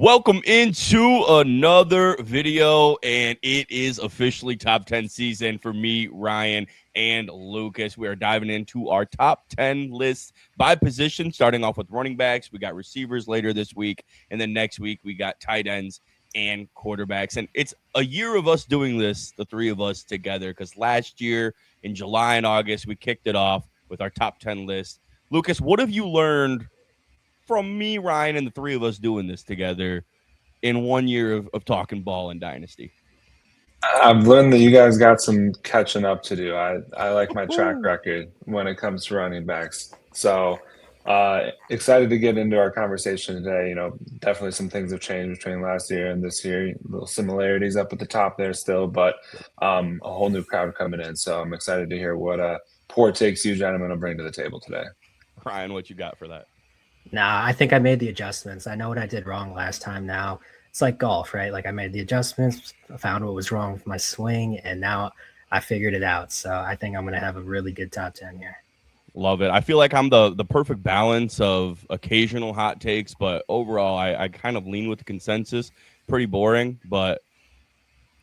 Welcome into another video, and it is officially top 10 season for me, Ryan, and Lucas. We are diving into our top 10 list by position, starting off with running backs. We got receivers later this week, and then next week we got tight ends and quarterbacks. And it's a year of us doing this, the three of us together, because last year in July and August, we kicked it off with our top 10 list. Lucas, what have you learned from me, Ryan, and the three of us doing this together in 1 year of talking ball and Dynasty? I've learned that you guys got some catching up to do. I like my track Ooh. record when it comes to running backs. So excited to get into our conversation today. Definitely some things have changed between last year and this year. Little similarities up at the top there still, but a whole new crowd coming in. So I'm excited to hear what poor takes you gentlemen will bring to the table today. Ryan, what you got for that? Nah, I think I made the adjustments. I know what I did wrong last time now. It's like golf, right? Like I made the adjustments, found what was wrong with my swing, and now I figured it out. So I think I'm going to have a really good top 10 here. Love it. I feel like I'm the perfect balance of occasional hot takes, but overall, I kind of lean with the consensus. Pretty boring, but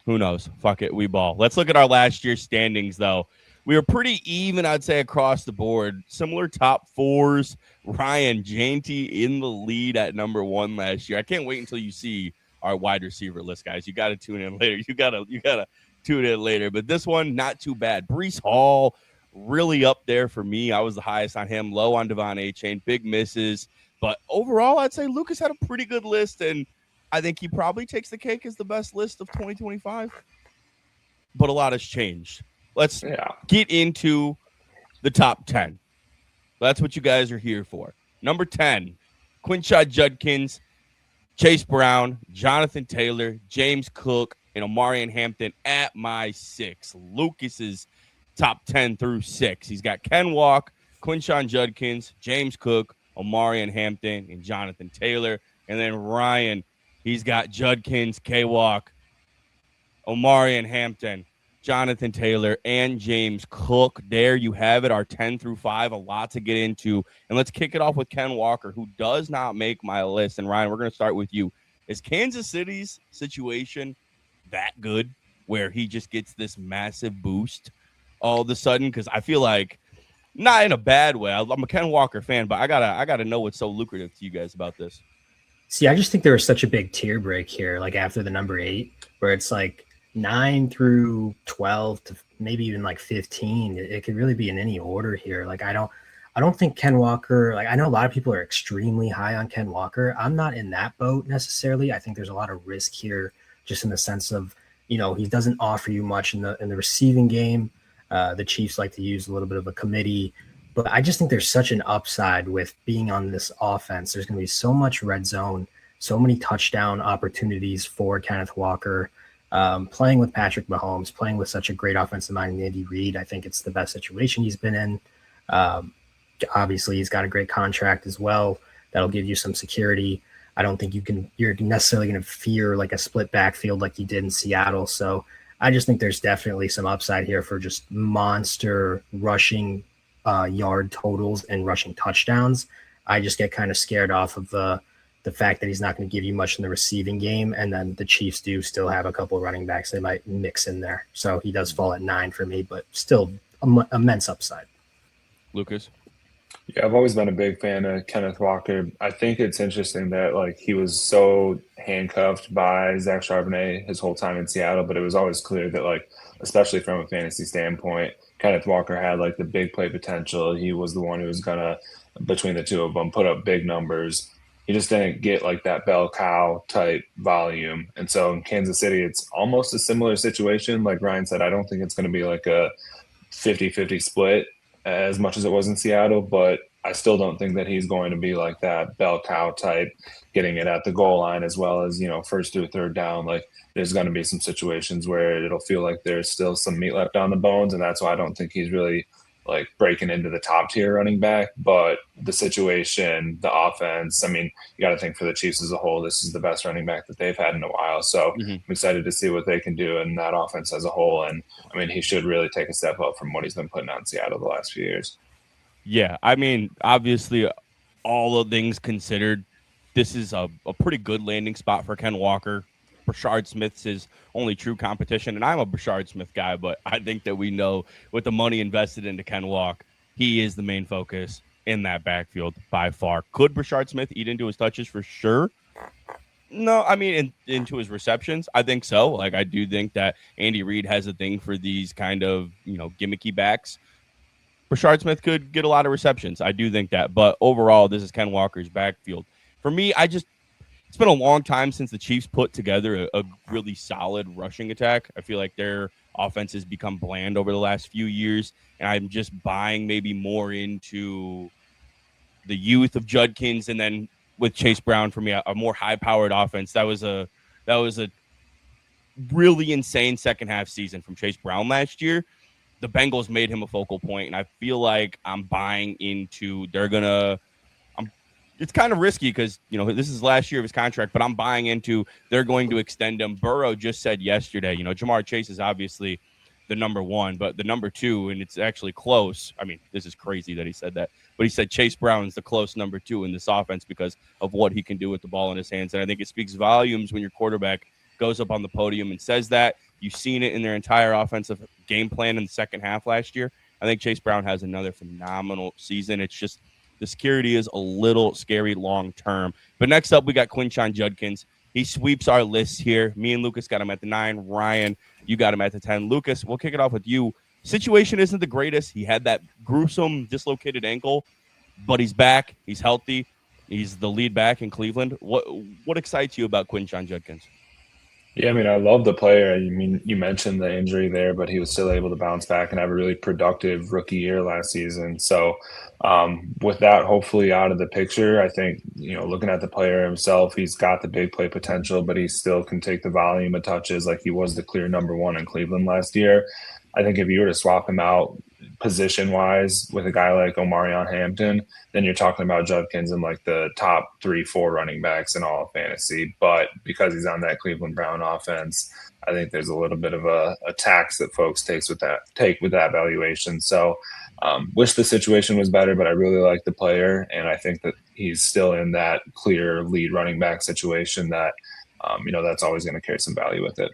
who knows? Fuck it. We ball. Let's look at our last year's standings, though. We were pretty even, I'd say, across the board. Similar top fours. Ryan Janty in the lead at number 1 last year. I can't wait until you see our wide receiver list, guys. You got to tune in later. You gotta tune in later. But this one, not too bad. Breece Hall, really up there for me. I was the highest on him. Low on Devon A-Chain. Big misses. But overall, I'd say Lucas had a pretty good list, and I think he probably takes the cake as the best list of 2025. But a lot has changed. Let's get into the top 10. That's what you guys are here for. Number 10, Quinshad Judkins, Chase Brown, Jonathan Taylor, James Cook, and Omarion Hampton at my 6. Lucas's top 10 through 6. He's got Ken Walk, Quinshad Judkins, James Cook, Omarion Hampton, and Jonathan Taylor. And then Ryan, he's got Judkins, K-Walk, Omarion Hampton, Jonathan Taylor, and James Cook. There you have it, our 10 through 5. A lot to get into. And let's kick it off with Ken Walker, who does not make my list. And Ryan, we're going to start with you. Is Kansas City's situation that good where he just gets this massive boost all of a sudden? Because I feel like, not in a bad way, I'm a Ken Walker fan, but I gotta know what's so lucrative to you guys about this. See, I just think there was such a big tier break here, like after the number 8, where it's like 9 through 12 to maybe even like 15. It could really be in any order here. Like I don't think Ken Walker, like I know a lot of people are extremely high on Ken Walker. I'm not in that boat necessarily. I think there's a lot of risk here just in the sense of, he doesn't offer you much in the receiving game. The Chiefs like to use a little bit of a committee, but I just think there's such an upside with being on this offense. There's going to be so much red zone, so many touchdown opportunities for Kenneth Walker. Playing with Patrick Mahomes, playing with such a great offensive mind in Andy Reid, I think it's the best situation he's been in. Obviously, he's got a great contract as well. That'll give you some security. I don't think you're necessarily going to fear like a split backfield like you did in Seattle. So I just think there's definitely some upside here for just monster rushing yard totals and rushing touchdowns. I just get kind of scared off of the fact that he's not going to give you much in the receiving game. And then the Chiefs do still have a couple of running backs they might mix in there. So he does fall at 9 for me, but still immense upside. Lucas? Yeah, I've always been a big fan of Kenneth Walker. I think it's interesting that like he was so handcuffed by Zach Charbonnet his whole time in Seattle, but it was always clear that like, especially from a fantasy standpoint, Kenneth Walker had like the big play potential. He was the one who was gonna, between the two of them, put up big numbers. He just didn't get like that bell cow type volume. And so in Kansas City, it's almost a similar situation. Like Ryan said, I don't think it's going to be like a 50-50 split as much as it was in Seattle, but I still don't think that he's going to be like that bell cow type, getting it at the goal line as well as, first through third down. Like there's going to be some situations where it'll feel like there's still some meat left on the bones. And that's why I don't think he's really like breaking into the top tier running back, but the situation, the offense, I mean, you got to think for the Chiefs as a whole, this is the best running back that they've had in a while. So I'm excited to see what they can do in that offense as a whole. And I mean, he should really take a step up from what he's been putting out in Seattle the last few years. Yeah, I mean, obviously, all of things considered, this is a pretty good landing spot for Ken Walker. Brashard Smith's his only true competition, and I'm a Brashard Smith guy, but I think that we know with the money invested into Ken Walk, he is the main focus in that backfield by far. Could Brashard Smith eat into his touches? For sure. No, I mean into his receptions, I think so. Like, I do think that Andy Reid has a thing for these kind of, gimmicky backs. Brashard Smith could get a lot of receptions. I do think that. But overall, this is Ken Walker's backfield. For me, it's been a long time since the Chiefs put together a really solid rushing attack. I feel like their offense has become bland over the last few years, and I'm just buying maybe more into the youth of Judkins, and then with Chase Brown, for me, a more high-powered offense. That was a really insane second half season from Chase Brown last year. The Bengals made him a focal point, and I feel like I'm buying into it's kind of risky because, this is last year of his contract, but I'm buying into they're going to extend him. Burrow just said yesterday, Jamar Chase is obviously the number one, but the number two, and it's actually close. I mean, this is crazy that he said that, but he said Chase Brown is the close number two in this offense because of what he can do with the ball in his hands. And I think it speaks volumes when your quarterback goes up on the podium and says that. You've seen it in their entire offensive game plan in the second half last year. I think Chase Brown has another phenomenal season. It's just the security is a little scary long term. But next up, we got Quinshon Judkins. He sweeps our list here. Me and Lucas got him at the 9. Ryan, you got him at the 10. Lucas, we'll kick it off with you. Situation isn't the greatest. He had that gruesome dislocated ankle, but he's back. He's healthy. He's the lead back in Cleveland. What excites you about Quinshon Judkins? Yeah, I mean, I love the player. You mentioned the injury there, but he was still able to bounce back and have a really productive rookie year last season. So with that hopefully out of the picture, I think, looking at the player himself, he's got the big play potential, but he still can take the volume of touches like he was the clear number one in Cleveland last year. I think if you were to swap him out position-wise with a guy like Omarion Hampton, then you're talking about Judkins in like the top 3-4 running backs in all of fantasy. But because he's on that Cleveland Brown offense, I think there's a little bit of a tax that folks take with that valuation. So wish the situation was better, but I really like the player, and I think that he's still in that clear lead running back situation that that's always going to carry some value with it.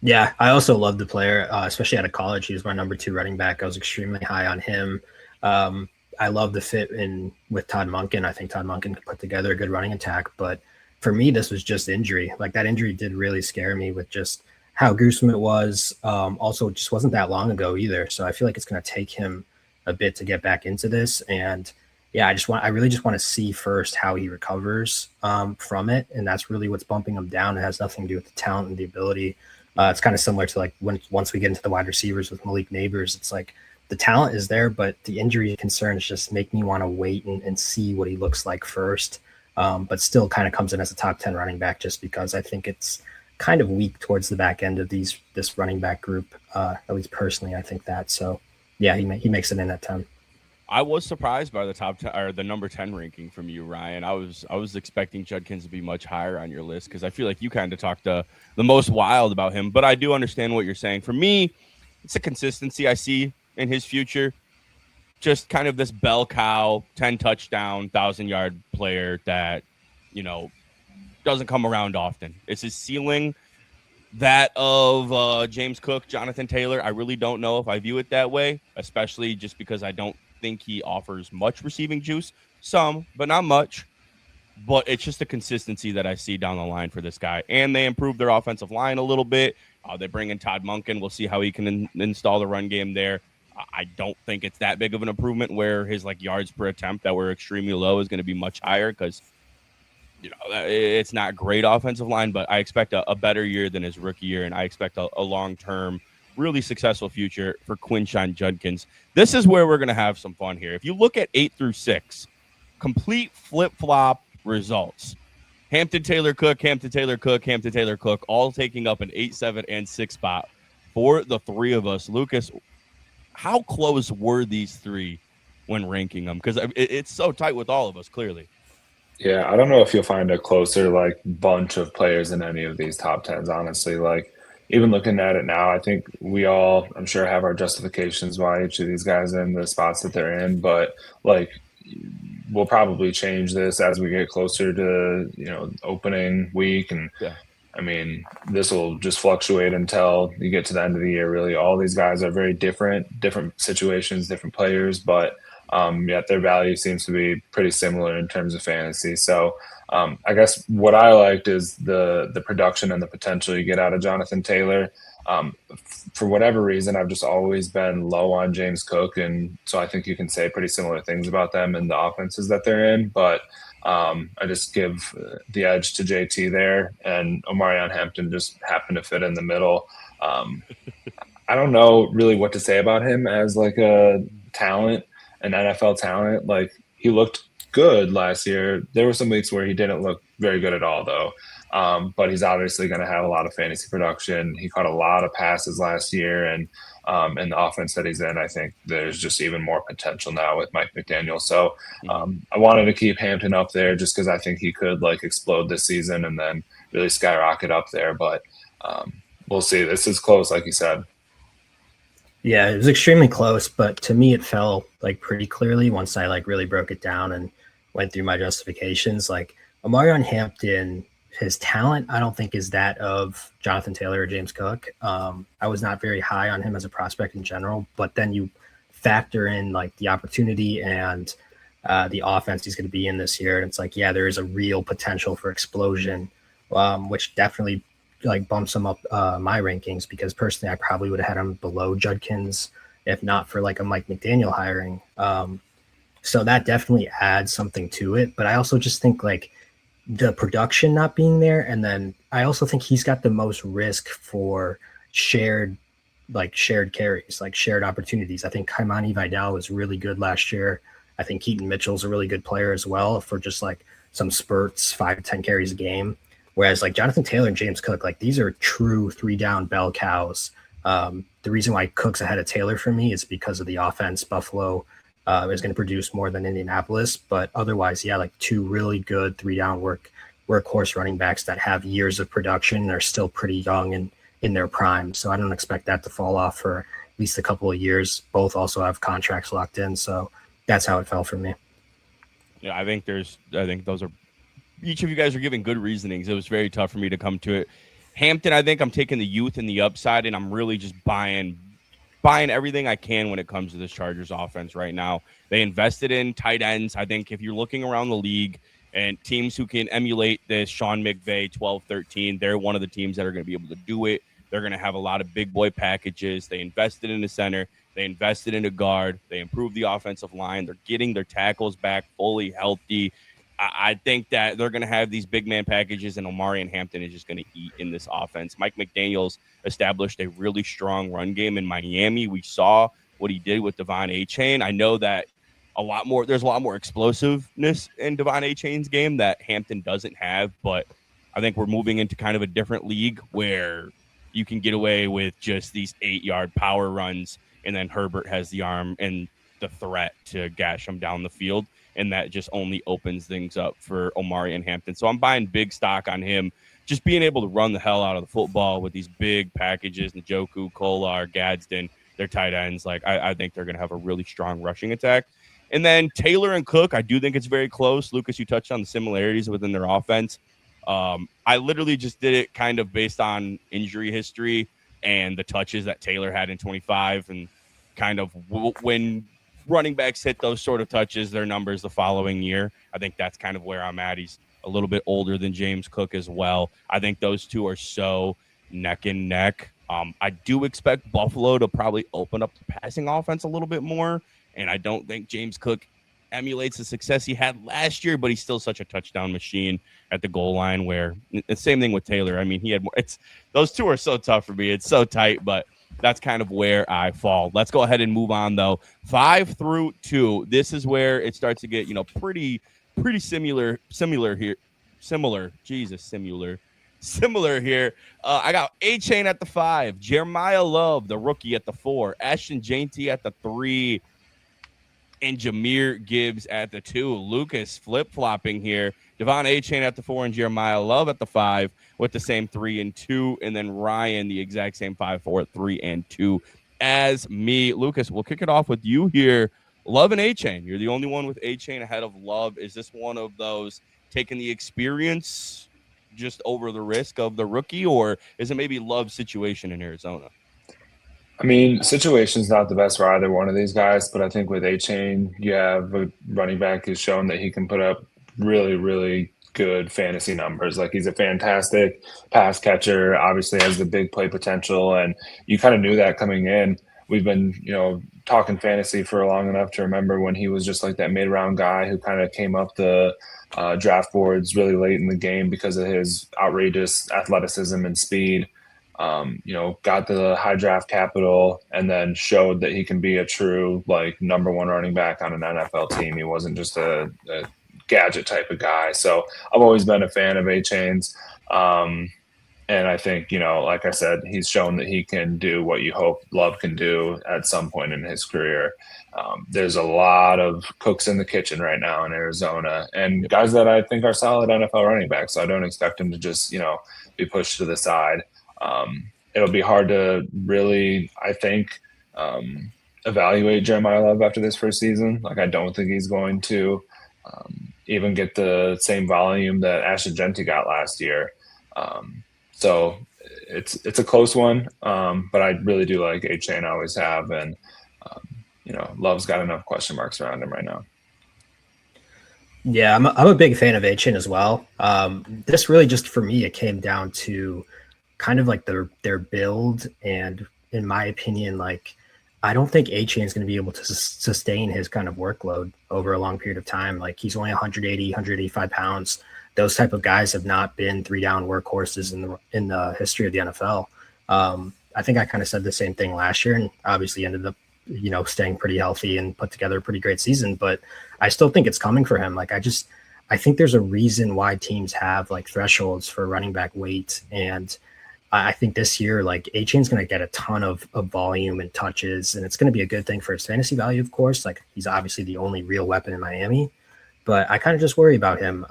Yeah, I also love the player, especially out of college. He was my number 2 running back. I was extremely high on him. I love the fit with Todd Monken. I think Todd Monken could put together a good running attack. But for me, this was just injury. Like, that injury did really scare me with just how gruesome it was. Also, it just wasn't that long ago either. So I feel like it's going to take him a bit to get back into this. And yeah, I really just want to see first how he recovers from it. And that's really what's bumping him down. It has nothing to do with the talent and the ability. It's kind of similar to like once we get into the wide receivers with Malik Neighbors, it's like the talent is there, but the injury concerns just make me want to wait and see what he looks like first. But still kind of comes in as a top 10 running back just because I think it's kind of weak towards the back end of this running back group. At least personally, I think that. So yeah, he makes it in at 10. I was surprised by the top 10 or the number 10 ranking from you, Ryan. I was expecting Judkins to be much higher on your list because I feel like you kind of talked the most wild about him. But I do understand what you're saying. For me, it's a consistency I see in his future. Just kind of this bell cow, 10 touchdown, 1,000-yard player that, doesn't come around often. It's his ceiling, that of James Cook, Jonathan Taylor. I really don't know if I view it that way, especially just because I don't think he offers much receiving juice. Some, but not much. But it's just the consistency that I see down the line for this guy. And they improved their offensive line a little bit. They bring in Todd Monken. We'll see how he can install the run game there. I don't think it's that big of an improvement where his yards per attempt that were extremely low is going to be much higher because it's not great offensive line, but I expect a better year than his rookie year, and I expect a long-term, really successful future for Quinshon Judkins. This is where we're going to have some fun here. If you look at 8 through 6, complete flip-flop results. Hampton, Taylor, Cook, Hampton, Taylor, Cook, Hampton, Taylor, Cook, all taking up an 8, 7, and 6 spot for the three of us. Lucas, how close were these three when ranking them? Because it's so tight with all of us, clearly. Yeah, I don't know if you'll find a closer bunch of players in any of these top 10s, honestly. Even looking at it now, I think we all, I'm sure, have our justifications why each of these guys are in the spots that they're in. But we'll probably change this as we get closer to, opening week. And I mean, this will just fluctuate until you get to the end of the year. Really, all these guys are very different situations, different players, but yet their value seems to be pretty similar in terms of fantasy. So I guess what I liked is the production and the potential you get out of Jonathan Taylor. For whatever reason, I've just always been low on James Cook, and so I think you can say pretty similar things about them and the offenses that they're in. But I just give the edge to JT there, and Omarion Hampton just happened to fit in the middle. I don't know really what to say about him as like a talent, an NFL talent. Like, he looked good last year. There were some weeks where he didn't look very good at all, though. But he's obviously going to have a lot of fantasy production. He caught a lot of passes last year, and in the offense that he's in, I think there's just even more potential now with Mike McDaniel. So I wanted to keep Hampton up there just because I think he could like explode this season and then really skyrocket up there. But we'll see. This is close, like you said. Yeah, it was extremely close, but to me, it fell like pretty clearly once I like really broke it down and went through my justifications. Like, Omarion Hampton, his talent, I don't think is that of Jonathan Taylor or James Cook. I was not very high on him as a prospect in general, but then you factor in like the opportunity and the offense he's going to be in this year, and it's like, yeah, there is a real potential for explosion, which definitely like bumps him up my rankings, because personally I probably would have had him below Judkins if not for like a Mike McDaniel hiring. So that definitely adds something to it. But I also just think like the production not being there, and then I also think he's got the most risk for shared carries, like shared opportunities. I think Kaimani Vidal was really good last year. I think Keaton Mitchell's a really good player as well for just like some spurts, 5 to 10 carries a game. Whereas like Jonathan Taylor and James Cook, like these are true 3-down bell cows. The reason why Cook's ahead of Taylor for me is because of the offense. Buffalo is going to produce more than Indianapolis, but otherwise, yeah, like 2 really good 3-down workhorse running backs that have years of production and are still pretty young and in their prime. So I don't expect that to fall off for at least a couple of years. Both also have contracts locked in, so that's how it fell for me. Yeah, I think those are. Each of you guys are giving good reasonings. It was very tough for me to come to it. Hampton, I think I'm taking the youth and the upside, and I'm really just buying everything I can when it comes to this Chargers offense right now. They invested in tight ends. I think if you're looking around the league and teams who can emulate this Sean McVay 12-13, they're one of the teams that are going to be able to do it. They're going to have a lot of big boy packages. They invested in the center. They invested in a guard. They improved the offensive line. They're getting their tackles back fully healthy. I think that they're going to have these big man packages, and Omarion Hampton is just going to eat in this offense. Mike McDaniel's established a really strong run game in Miami. We saw what he did with Devon Achane. I know that there's a lot more explosiveness in Devon Achane's game that Hampton doesn't have, but I think we're moving into kind of a different league where you can get away with just these 8-yard power runs, and then Herbert has the arm and the threat to gash him down the field. And that just only opens things up for Omarion Hampton. So I'm buying big stock on him, just being able to run the hell out of the football with these big packages. Njoku, Kolar, Gadsden, their tight ends. Like, I think they're going to have a really strong rushing attack. And then Taylor and Cook, I do think it's very close. Lucas, you touched on the similarities within their offense. I literally just did it kind of based on injury history and the touches that Taylor had in 25, and kind of when running backs hit those sort of touches, their numbers the following year. I think that's kind of where I'm at. He's a little bit older than James Cook as well. I think those two are so neck and neck. I do expect Buffalo to probably open up the passing offense a little bit more, and I don't think James Cook emulates the success he had last year, but he's still such a touchdown machine at the goal line, where the same thing with Taylor. I mean, he had more. Those two are so tough for me. It's so tight, but that's kind of where I fall. Let's go ahead and move on, though. 5 through 2. This is where it starts to get, pretty similar here. Similar here. I got Achane at the 5, Jeremiah Love, the rookie, at the 4, Ashton Jainty at the 3, and Jahmyr Gibbs at the 2. Lucas flip-flopping here. Devon Achane at the 4 and Jeremiah Love at the 5 with the same 3 and 2. And then Ryan, the exact same 5, 4, 3, and 2 as me. Lucas, we'll kick it off with you here. Love and A-Chain. You're the only one with A-Chain ahead of Love. Is this one of those taking the experience just over the risk of the rookie, or is it maybe Love's situation in Arizona? I mean, situation's not the best for either one of these guys, but I think with A-Chain, you have a running back who's shown that he can put up really, really good fantasy numbers. Like he's a fantastic pass catcher, obviously has the big play potential, and you kind of knew that coming in. We've been, talking fantasy for long enough to remember when he was just like that mid-round guy who kind of came up the draft boards really late in the game because of his outrageous athleticism and speed. Got the high draft capital and then showed that he can be a true like number one running back on an NFL team. He wasn't just a gadget type of guy. So I've always been a fan of A-Chain's. And I think, like I said, he's shown that he can do what you hope Love can do at some point in his career. There's a lot of cooks in the kitchen right now in Arizona and guys that I think are solid NFL running backs. So I don't expect him to just, be pushed to the side. It'll be hard to really, I think, evaluate Jeremiah Love after this first season. Like, I don't think he's going to even get the same volume that Ashton Genty got last year. So it's a close one, but I really do like A-Chain. I always have, and Love's got enough question marks around him right now. Yeah, I'm a big fan of A-Chain as well. This really just for me, it came down to kind of like their build, and in my opinion, like I don't think A-Chain is going to be able to sustain his kind of workload over a long period of time. Like he's only 180, 185 pounds. Those type of guys have not been 3-down workhorses in the history of the NFL. I think I kind of said the same thing last year, and obviously ended up, staying pretty healthy and put together a pretty great season. But I still think it's coming for him. Like I think there's a reason why teams have like thresholds for running back weight, and I think this year, like A-Chain's going to get a ton of volume and touches, and it's going to be a good thing for his fantasy value, of course. Like he's obviously the only real weapon in Miami. But I kind of just worry about him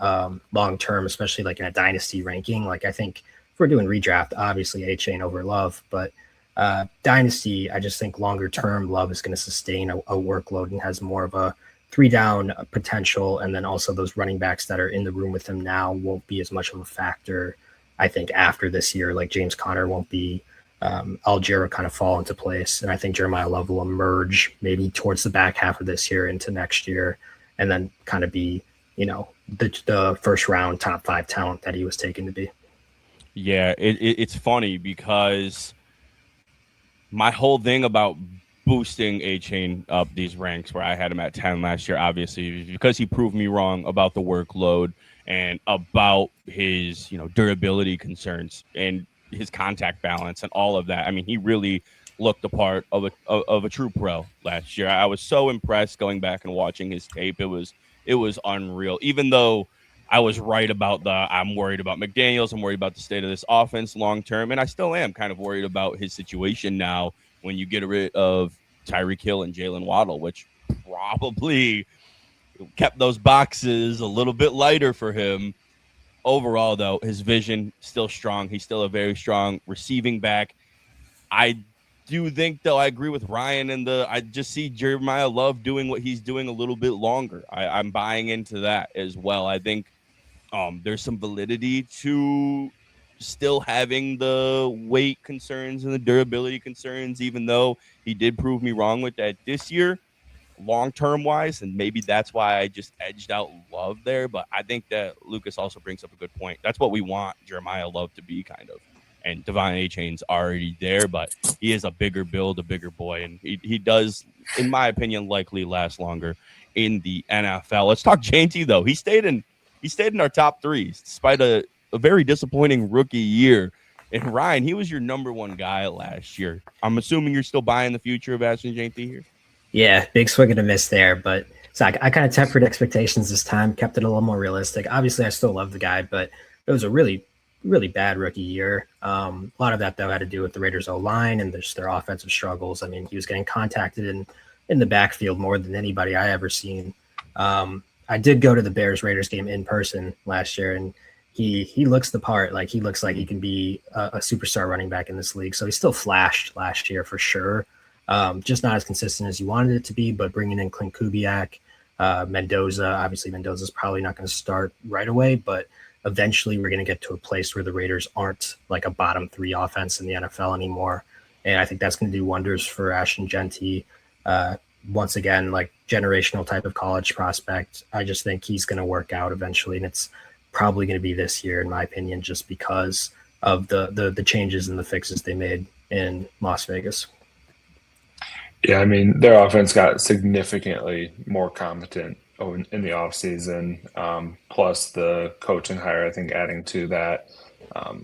long term, especially like in a dynasty ranking. Like I think if we're doing redraft, obviously A-Chain over Love, but dynasty, I just think longer term Love is going to sustain a workload and has more of a 3-down potential. And then also those running backs that are in the room with him now won't be as much of a factor. I think after this year, like James Conner won't be. Algier kind of fall into place, and I think Jeremiah Love will emerge maybe towards the back half of this year into next year. And then kind of be, the first round top 5 talent that he was taken to be. Yeah, it's funny because my whole thing about boosting A-Chain up these ranks where I had him at 10 last year, obviously, because he proved me wrong about the workload and about his, durability concerns and his contact balance and all of that. I mean, he really looked the part of a true pro last year. I was so impressed going back and watching his tape. It was unreal. Even though I was right about I'm worried about McDaniels, I'm worried about the state of this offense long term, and I still am kind of worried about his situation now when you get rid of Tyreek Hill and Jalen Waddle, which probably kept those boxes a little bit lighter for him. Overall, though, his vision still strong. He's still a very strong receiving back. I do think, though, I agree with Ryan I just see Jeremiah Love doing what he's doing a little bit longer. I'm buying into that as well. I think there's some validity to still having the weight concerns and the durability concerns, even though he did prove me wrong with that this year, long-term wise, and maybe that's why I just edged out Love there. But I think that Lucas also brings up a good point. That's what we want Jeremiah Love to be, kind of. And Devon A-Chain's already there, but he is a bigger build, a bigger boy, and he does, in my opinion, likely last longer in the NFL. Let's talk JT, though. He stayed in our top 3 despite a very disappointing rookie year. And Ryan, he was your number 1 guy last year. I'm assuming you're still buying the future of Ashton JT here. Yeah, big swing and a miss there, but so I kind of tempered expectations this time, kept it a little more realistic. Obviously, I still love the guy, but it was a really bad rookie year. A lot of that, though, had to do with the Raiders' O-line and their offensive struggles. I mean, he was getting contacted in the backfield more than anybody I ever seen. I did go to the Bears-Raiders game in person last year, and he looks the part. Like, he looks like he can be a superstar running back in this league. So he still flashed last year for sure. Just not as consistent as you wanted it to be, but bringing in Clint Kubiak, Mendoza, obviously Mendoza's probably not going to start right away, but eventually we're going to get to a place where the Raiders aren't like a bottom 3 offense in the NFL anymore. And I think that's going to do wonders for Ashton Genty. Once again, like generational type of college prospect. I just think he's going to work out eventually. And it's probably going to be this year, in my opinion, just because of the changes and the fixes they made in Las Vegas. Yeah, I mean, their offense got significantly more competent in the offseason, plus the coaching hire, I think, adding to that.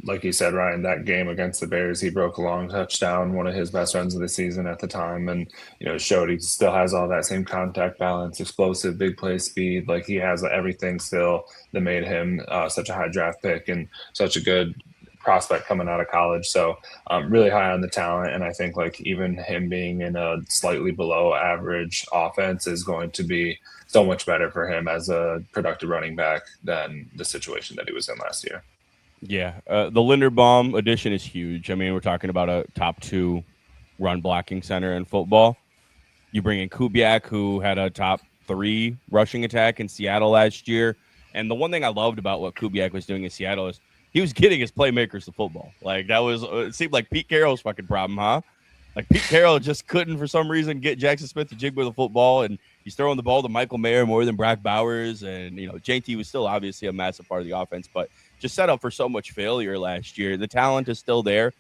Like you said, Ryan, that game against the Bears, he broke a long touchdown, one of his best runs of the season at the time, and showed he still has all that same contact balance, explosive, big play speed. Like he has everything still that made him such a high draft pick and such a good prospect coming out of college. So really high on the talent, and I think like even him being in a slightly below average offense is going to be so much better for him as a productive running back than the situation that he was in last year. Yeah, the Linderbaum addition is huge. I mean, we're talking about a top 2 run blocking center in football. You bring in Kubiak, who had a top 3 rushing attack in Seattle last year. And the one thing I loved about what Kubiak was doing in Seattle is he was getting his playmakers to football. Like that was, it seemed like Pete Carroll's fucking problem, huh? Like Pete Carroll just couldn't, for some reason, get Jackson Smith to jig with the football, and he's throwing the ball to Michael Mayer more than Brock Bowers. And JT was still obviously a massive part of the offense, but just set up for so much failure last year. The talent is still there.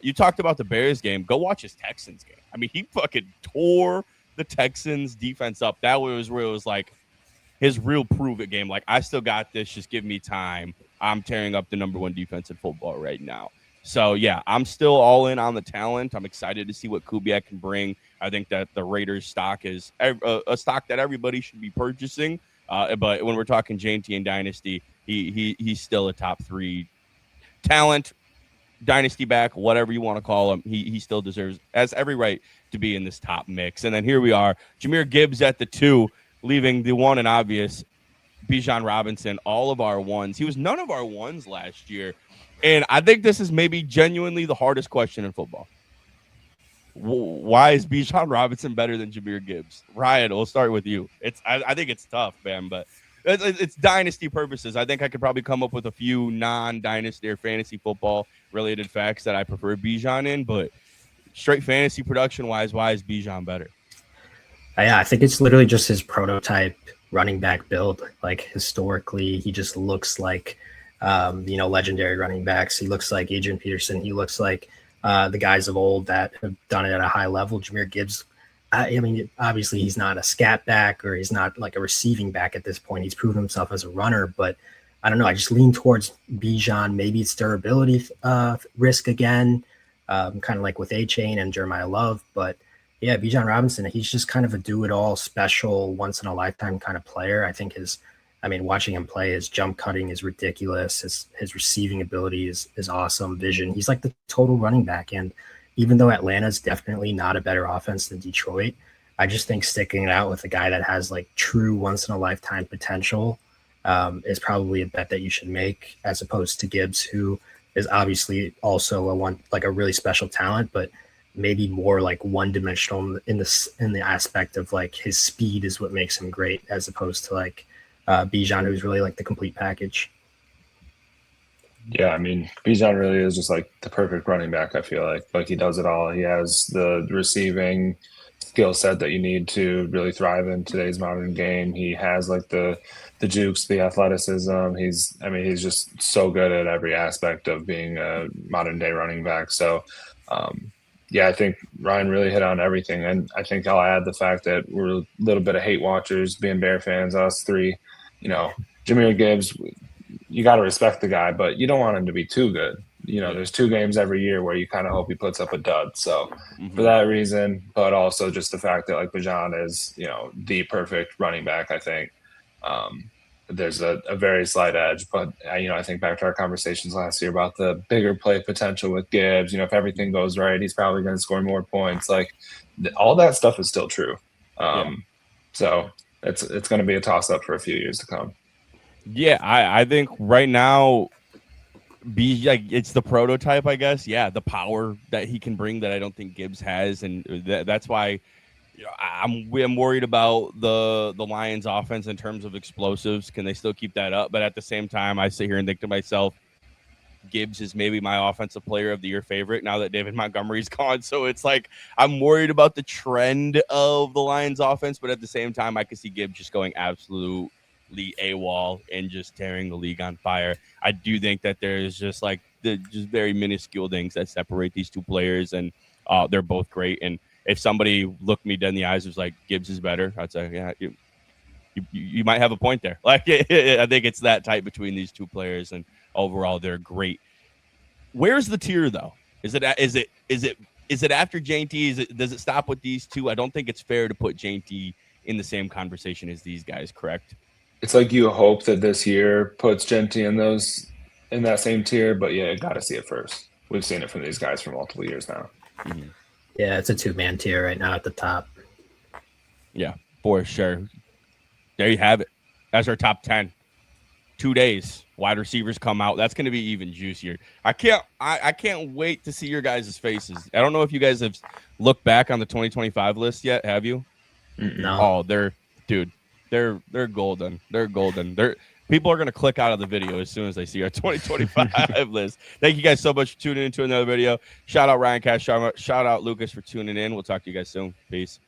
You talked about the Bears game. Go watch his Texans game. I mean, he fucking tore the Texans defense up. That was where it was like his real prove it game. Like, I still got this. Just give me time. I'm tearing up the number 1 defense in football right now. So, yeah, I'm still all in on the talent. I'm excited to see what Kubiak can bring. I think that the Raiders stock is a stock that everybody should be purchasing. But when we're talking JT and Dynasty, he's still a top 3 talent, Dynasty back, whatever you want to call him. He still has every right to be in this top mix. And then here we are, Jahmyr Gibbs at the 2, leaving the one and obvious Bijan Robinson, all of our 1s. He was none of our 1s last year. And I think this is maybe genuinely the hardest question in football. Why is Bijan Robinson better than Jahmyr Gibbs? Ryan, we'll start with you. I think it's tough, man, but it's dynasty purposes. I think I could probably come up with a few non-dynasty or fantasy football related facts that I prefer Bijan in, but straight fantasy production wise, why is Bijan better? Yeah, I think it's literally just his prototype running back build. Like historically, he just looks like legendary running backs. He looks like Adrian Peterson. He looks like the guys of old that have done it at a high level. Jahmyr Gibbs, I mean, obviously he's not a scat back or he's not like a receiving back at this point. He's proven himself as a runner, but I don't know. I just lean towards Bijan. Maybe it's durability risk again, kind of like with A-Chain and Jeremiah Love. But yeah, Bijan Robinson, he's just kind of a do-it-all special, once-in-a-lifetime kind of player. I think watching him play, his jump cutting is ridiculous. His receiving ability is awesome. Vision. He's like the total running back. And even though Atlanta's definitely not a better offense than Detroit, I just think sticking it out with a guy that has like true once-in-a-lifetime potential is probably a bet that you should make, as opposed to Gibbs, who is obviously also a really special talent, but maybe more like one-dimensional in the aspect of like his speed is what makes him great, as opposed to like Bijan, who's really like the complete package. Yeah, I mean, Bijan really is just like the perfect running back. I feel like he does it all. He has the receiving skill set that you need to really thrive in today's modern game. He has like the jukes, the athleticism. He's just so good at every aspect of being a modern day running back. So, yeah, I think Ryan really hit on everything. And I think I'll add the fact that we're a little bit of hate watchers, being Bear fans, us 3. Jahmyr Gibbs, you got to respect the guy, but you don't want him to be too good. There's 2 games every year where you kind of hope he puts up a dud. So for that reason, but also just the fact that like Bijan is, the perfect running back, I think. There's a very slight edge, but I think back to our conversations last year about the bigger play potential with Gibbs. If everything goes right, he's probably going to score more points. Like all that stuff is still true. So it's going to be a toss up for a few years to come. Yeah, I think right now be like it's the prototype, I guess. Yeah, the power that he can bring that I don't think Gibbs has, and that's why I'm worried about the Lions' offense in terms of explosives. Can they still keep that up? But at the same time, I sit here and think to myself, Gibbs is maybe my offensive player of the year favorite now that David Montgomery's gone. So it's like I'm worried about the trend of the Lions offense, but at the same time, I can see Gibbs just going absolutely AWOL and just tearing the league on fire. I do think that there's just like the just very minuscule things that separate these two players, and they're both great. And if somebody looked me dead in the eyes and was like, Gibbs is better, I'd say, yeah, you might have a point there. Like, I think it's that tight between these two players, and overall, they're great. Where's the tier though? Is it after JT? Does it stop with these two? I don't think it's fair to put JT in the same conversation as these guys. Correct? It's like you hope that this year puts Genty in that same tier, but yeah, got to see it first. We've seen it from these guys for multiple years now. Mm-hmm. Yeah, it's a 2-man tier right now at the top. Yeah, for sure. There you have it. That's our top 10. 2 days. Wide receivers come out. That's going to be even juicier. I can't wait to see your guys' faces. I don't know if you guys have looked back on the 2025 list yet. Have you? No. Oh, they're golden. They're golden. People are going to click out of the video as soon as they see our 2025 list. Thank you guys so much for tuning into another video. Shout out Ryan Cash. Shout out Lucas for tuning in. We'll talk to you guys soon. Peace.